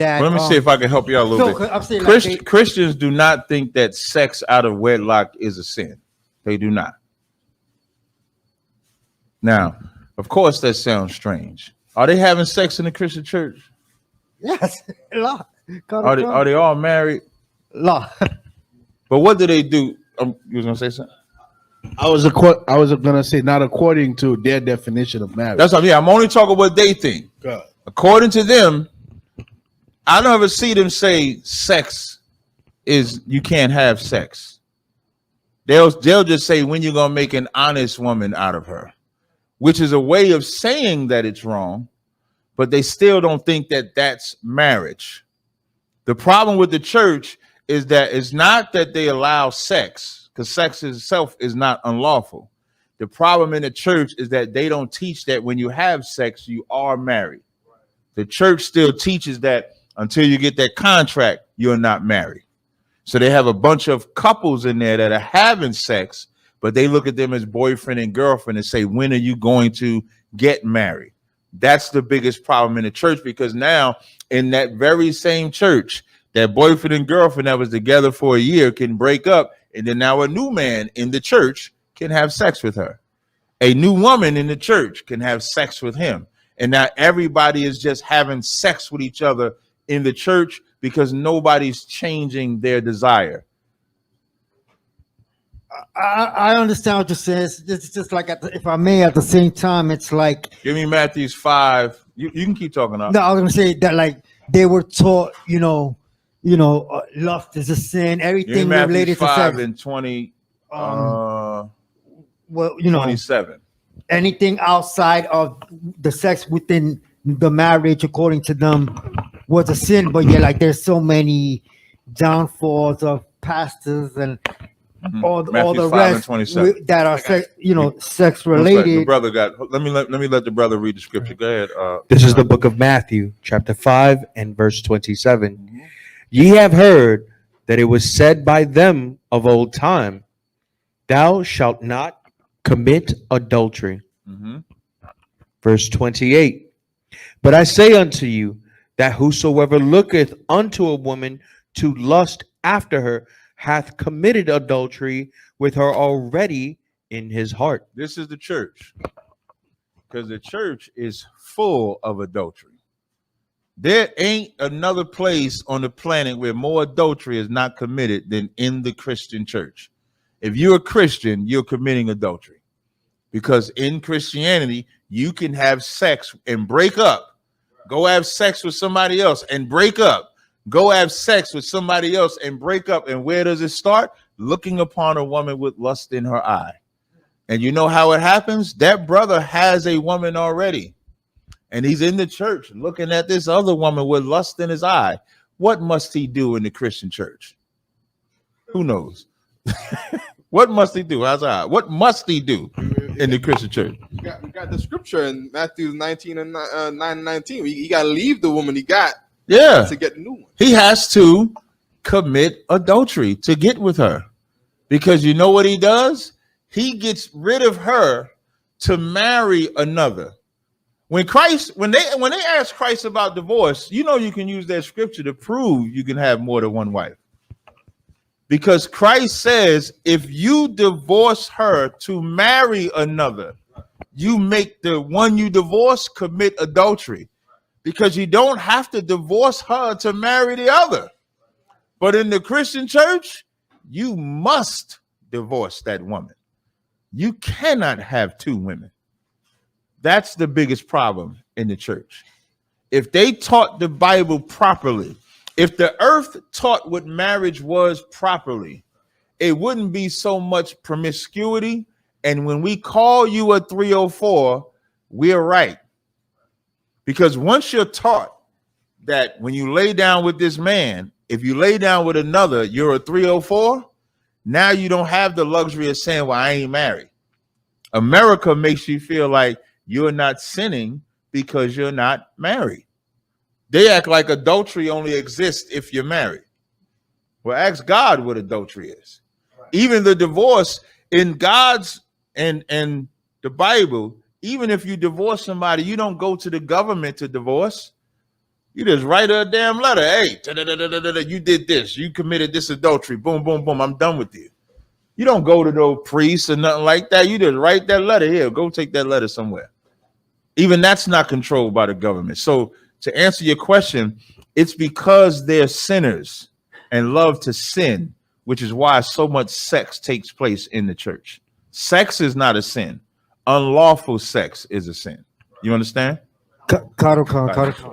that. Let me see if I can help you out a little bit. I'm saying like Christians do not think that sex out of wedlock is a sin. They do not. Now, of course, that sounds strange. Are they having sex in the Christian church? Yes, a lot. Are they all married? Lot. But what do they do? You was gonna say something? I was gonna say not according to their definition of marriage. That's what I'm only talking what they think. God. According to them, I don't ever see them say sex is you can't have sex. They'll just say when you're gonna make an honest woman out of her, which is a way of saying that it's wrong, but they still don't think that that's marriage. The problem with the church is that it's not that they allow sex, because sex itself is not unlawful. The problem in the church is that they don't teach that when you have sex, you are married. The church still teaches that until you get that contract, you're not married. So they have a bunch of couples in there that are having sex, but they look at them as boyfriend and girlfriend and say, when are you going to get married? That's the biggest problem in the church, because now in that very same church, that boyfriend and girlfriend that was together for a year can break up, and then now a new man in the church can have sex with her. A new woman in the church can have sex with him. And now everybody is just having sex with each other in the church because nobody's changing their desire. I understand what you're saying. It's just like, if I may, at the same time, it's like. Give me Matthew's 5. You can keep talking. No, I was going to say that, like, they were taught, lust is a sin, everything related to sex. 5 and 20, 27. Anything outside of the sex within the marriage, according to them, was a sin. But yeah, like, there's so many downfalls of pastors and all the rest that are sex related. The brother got. Let me let the brother read the scripture. Go ahead. This is the book of Matthew, chapter 5 and verse 27. Ye have heard that it was said by them of old time, thou shalt not commit adultery. Verse 28. But I say unto you that whosoever looketh unto a woman to lust after her hath committed adultery with her already in his heart. This is the church, because the church is full of adultery. There ain't another place on the planet where more adultery is not committed than in the Christian church. If you're a Christian, you're committing adultery, because in Christianity, you can have sex and break up, go have sex with somebody else and break up. Go have sex with somebody else and break up. And where does it start? Looking upon a woman with lust in her eye. And you know how it happens? That brother has a woman already, and he's in the church looking at this other woman with lust in his eye. What must he do in the Christian church? Who knows? What must he do? What must he do in the Christian church? We got the scripture in Matthew 19 and 9:19. He got to leave the woman he got. Yeah, to get a new one. He has to commit adultery to get with her, because you know what he does? He gets rid of her to marry another. When they ask Christ about divorce, you can use that scripture to prove you can have more than one wife. Because Christ says, if you divorce her to marry another, you make the one you divorce commit adultery. Because you don't have to divorce her to marry the other. But in the Christian church, you must divorce that woman. You cannot have two women. That's the biggest problem in the church. If they taught the Bible properly, if the earth taught what marriage was properly, it wouldn't be so much promiscuity. And when we call you a 304, we're right. Because once you're taught that when you lay down with this man, if you lay down with another, you're a 304, now you don't have the luxury of saying, well, I ain't married. America makes you feel like you're not sinning because you're not married. They act like adultery only exists if you're married. Well, ask God what adultery is. Even the divorce in God's and the Bible, even if you divorce somebody, you don't go to the government to divorce. You just write her a damn letter. Hey, you did this. You committed this adultery. Boom, boom, boom. I'm done with you. You don't go to no priest or nothing like that. You just write that letter. Here, go take that letter somewhere. Even that's not controlled by the government. So to answer your question, it's because they're sinners and love to sin, which is why so much sex takes place in the church. Sex is not a sin. Unlawful sex is a sin. You understand? Caro.